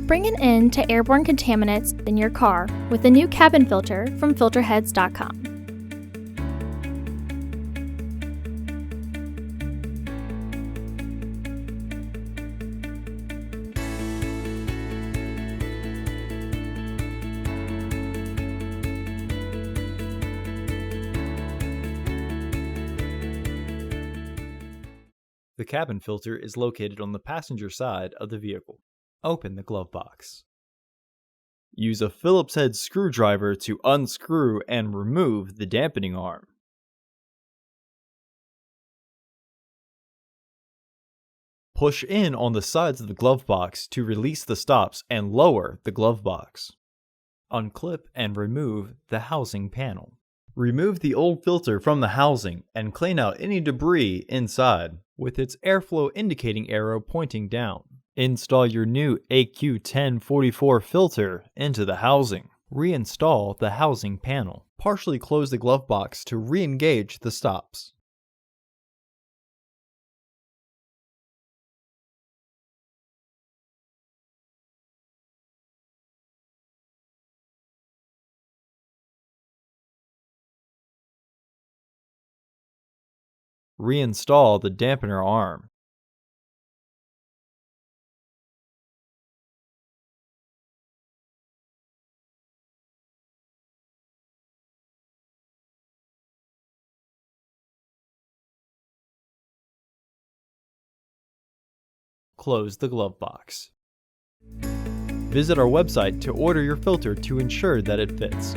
Bring an end to airborne contaminants in your car with the new cabin filter from Filterheads.com. The cabin filter is located on the passenger side of the vehicle. Open the glove box. Use a Phillips head screwdriver to unscrew and remove the dampening arm. Push in on the sides of the glove box to release the stops and lower the glove box. Unclip and remove the housing panel. Remove the old filter from the housing and clean out any debris inside with its airflow indicating arrow pointing down. Install your new AQ1044 filter into the housing. Reinstall the housing panel. Partially close the glove box to re-engage the stops. Reinstall the dampener arm. Close the glove box. Visit our website to order your filter to ensure that it fits.